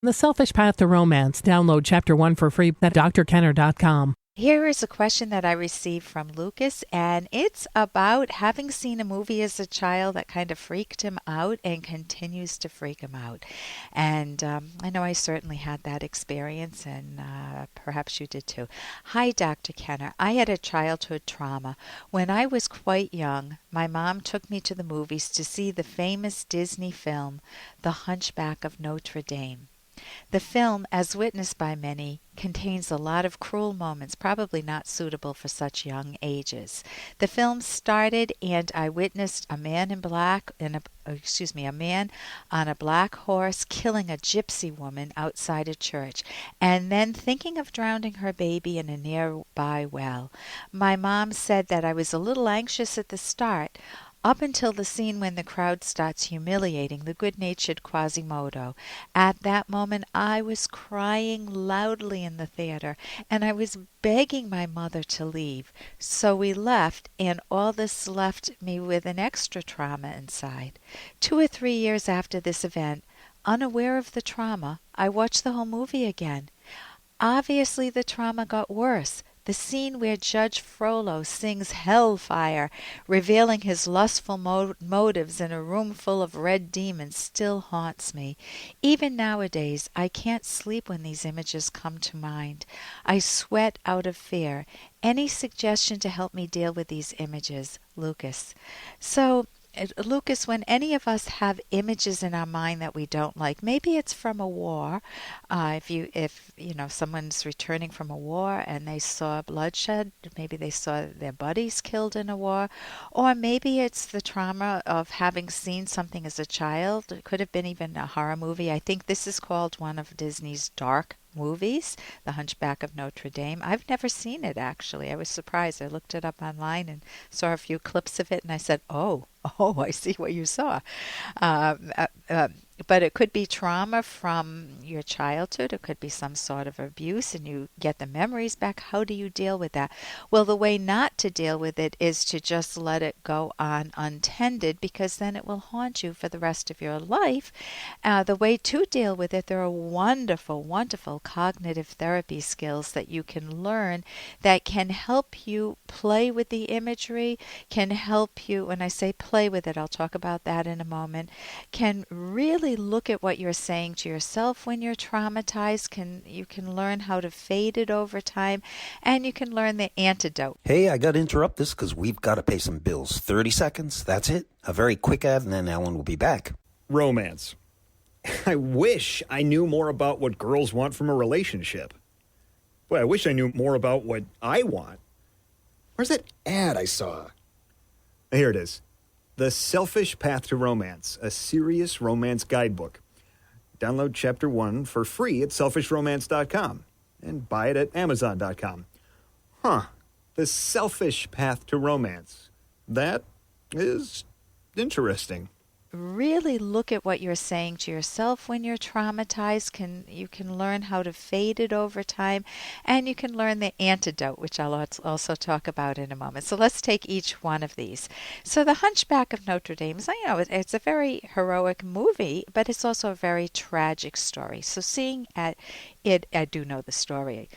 The Selfish Path to Romance. Download Chapter 1 for free at drkenner.com. Here is a question that I received from Lucas, and it's about having seen a movie as a child that kind of freaked him out and continues to freak him out. And I know I certainly had that experience, and perhaps you did too. Hi, Dr. Kenner. I had a childhood trauma. When I was quite young, my mom took me to the movies to see the famous Disney film, The Hunchback of Notre Dame. The film, as witnessed by many, contains a lot of cruel moments, probably not suitable for such young ages. The film started, and I witnessed a man in black, a man on a black horse killing a gypsy woman outside a church, and then thinking of drowning her baby in a nearby well. My mom said that I was a little anxious at the start, up until the scene when the crowd starts humiliating the good-natured Quasimodo. At that moment I was crying loudly in the theater, and I was begging my mother to leave. So we left, and all this left me with an extra trauma inside. 2 or 3 years after this event, unaware of the trauma, I watched the whole movie again. Obviously the trauma got worse. The scene where Judge Frollo sings Hellfire, revealing his lustful motives in a room full of red demons, still haunts me. Even nowadays, I can't sleep when these images come to mind. I sweat out of fear. Any suggestion to help me deal with these images? Lucas. So, Lucas, when any of us have images in our mind that we don't like, maybe it's from a war. If someone's returning from a war and they saw bloodshed, maybe they saw their buddies killed in a war, or maybe it's the trauma of having seen something as a child. It could have been even a horror movie. I think this is called one of Disney's dark movies, The Hunchback of Notre Dame. I've never seen it, actually. I was surprised. I looked it up online and saw a few clips of it, and I said, oh, I see what you saw. But it could be trauma from your childhood. It could be some sort of abuse, and you get the memories back. How do you deal with that? Well, the way not to deal with it is to just let it go on untended, because then it will haunt you for the rest of your life. The way to deal with it, there are wonderful, wonderful cognitive therapy skills that you can learn that can help you play with the imagery, can help you, when I say play with it, I'll talk about that in a moment, can really look at what you're saying to yourself when you're traumatized. You can learn how to fade it over time, and you can learn the antidote. Hey, I got to interrupt this because we've got to pay some bills. 30 seconds, that's it. A very quick ad, and then Ellen will be back. Romance. I wish I knew more about what girls want from a relationship. Boy, I wish I knew more about what I want. Where's that ad I saw? Here it is. The Selfish Path to Romance, a serious romance guidebook. Download Chapter 1 for free at selfishromance.com and buy it at amazon.com. The Selfish Path to Romance. That is interesting. Really look at what you're saying to yourself when you're traumatized. You can learn how to fade it over time, and you can learn the antidote, which I'll also talk about in a moment. So let's take each one of these. So The Hunchback of Notre Dame, it's a very heroic movie, but it's also a very tragic story. So seeing it, I do know the story.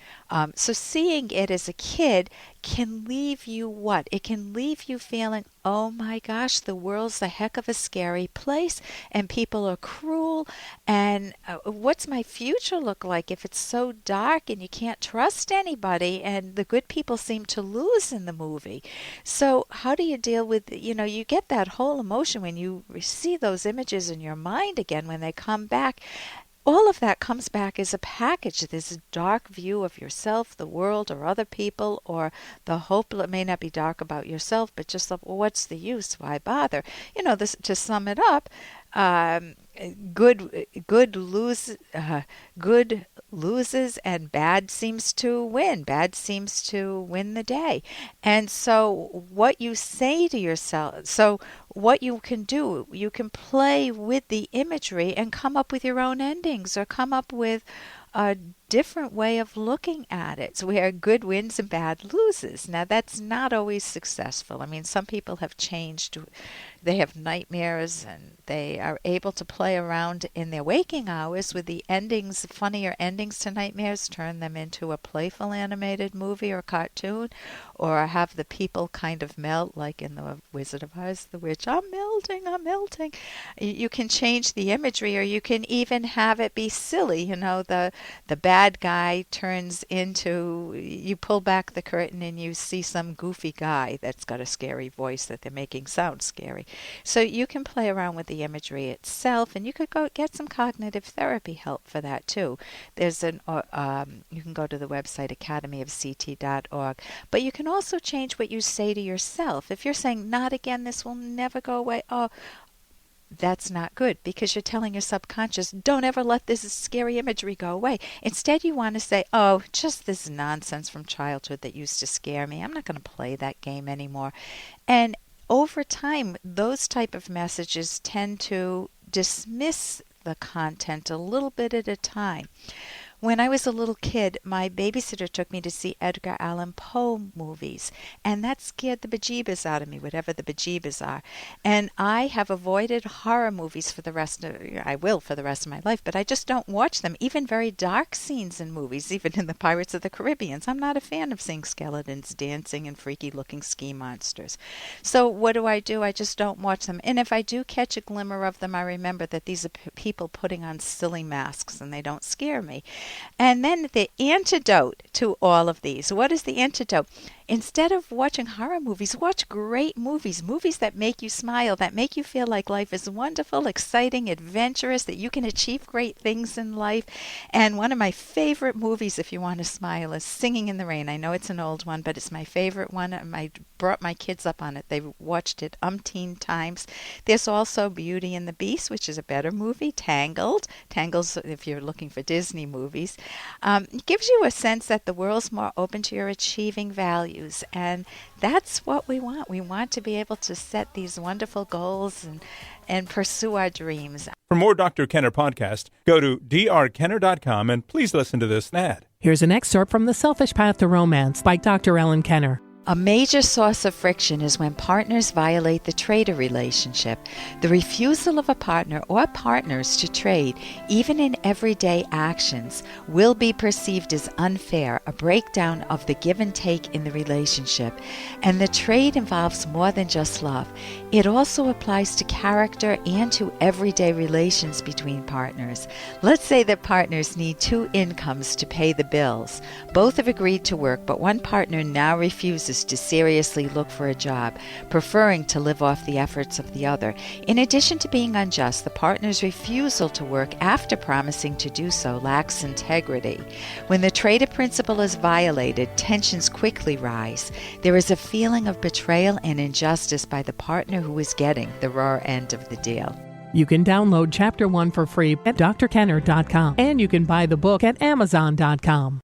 So seeing it as a kid can leave you what? It can leave you feeling, oh my gosh, the world's a heck of a scary place, and people are cruel, and what's my future look like if it's so dark and you can't trust anybody, and the good people seem to lose in the movie. So how do you deal with, you get that whole emotion when you see those images in your mind again when they come back. All of that comes back as a package, this dark view of yourself, the world, or other people, or the hope. It may not be dark about yourself, but just what's the use? Why bother? To sum it up, good loses and bad seems to win. Bad seems to win the day. And so what you say to yourself, so what you can do, you can play with the imagery and come up with your own endings, or come up with different way of looking at it, so where good wins and bad loses. Now, that's not always successful. I mean, some people have changed. They have nightmares and they are able to play around in their waking hours with the endings, funnier endings to nightmares, turn them into a playful animated movie or cartoon, or have the people kind of melt, like in The Wizard of Oz, the witch, I'm melting, I'm melting. You can change the imagery, or you can even have it be silly. You know, the bad guy turns into, you pull back the curtain and you see some goofy guy that's got a scary voice that they're making sound scary. So you can play around with the imagery itself, and you could go get some cognitive therapy help for that too. There's you can go to the website academyofct.org, but you can also change what you say to yourself. If you're saying, not again, this will never go away, oh, that's not good, because you're telling your subconscious, don't ever let this scary imagery go away. Instead, you want to say, oh, just this nonsense from childhood that used to scare me. I'm not going to play that game anymore. And over time, those type of messages tend to dismiss the content a little bit at a time. When I was a little kid, my babysitter took me to see Edgar Allan Poe movies, and that scared the bejeebus out of me, whatever the bejeebus are. And I have avoided horror movies for the rest of my life, but I just don't watch them. Even very dark scenes in movies, even in the Pirates of the Caribbean. I'm not a fan of seeing skeletons dancing and freaky-looking ski monsters. So what do? I just don't watch them. And if I do catch a glimmer of them, I remember that these are people putting on silly masks, and they don't scare me. And then the antidote to all of these. What is the antidote? Instead of watching horror movies, watch great movies, movies that make you smile, that make you feel like life is wonderful, exciting, adventurous, that you can achieve great things in life. And one of my favorite movies, if you want to smile, is Singing in the Rain. I know it's an old one, but it's my favorite one. I brought my kids up on it. They've watched it umpteen times. There's also Beauty and the Beast, which is a better movie. Tangled, if you're looking for Disney movies. It gives you a sense that the world's more open to your achieving values. And that's what we want. We want to be able to set these wonderful goals and pursue our dreams. For more Dr. Kenner podcast, go to drkenner.com and please listen to this ad. Here's an excerpt from The Selfish Path to Romance by Dr. Ellen Kenner. A major source of friction is when partners violate the trader relationship. The refusal of a partner or partners to trade, even in everyday actions, will be perceived as unfair, a breakdown of the give and take in the relationship. And the trade involves more than just love. It also applies to character and to everyday relations between partners. Let's say that partners need two incomes to pay the bills. Both have agreed to work, but one partner now refuses to seriously look for a job, preferring to live off the efforts of the other. In addition to being unjust, the partner's refusal to work after promising to do so lacks integrity. When the trader principle is violated, tensions quickly rise. There is a feeling of betrayal and injustice by the partner who is getting the raw end of the deal. You can download Chapter 1 for free at drkenner.com, and you can buy the book at amazon.com.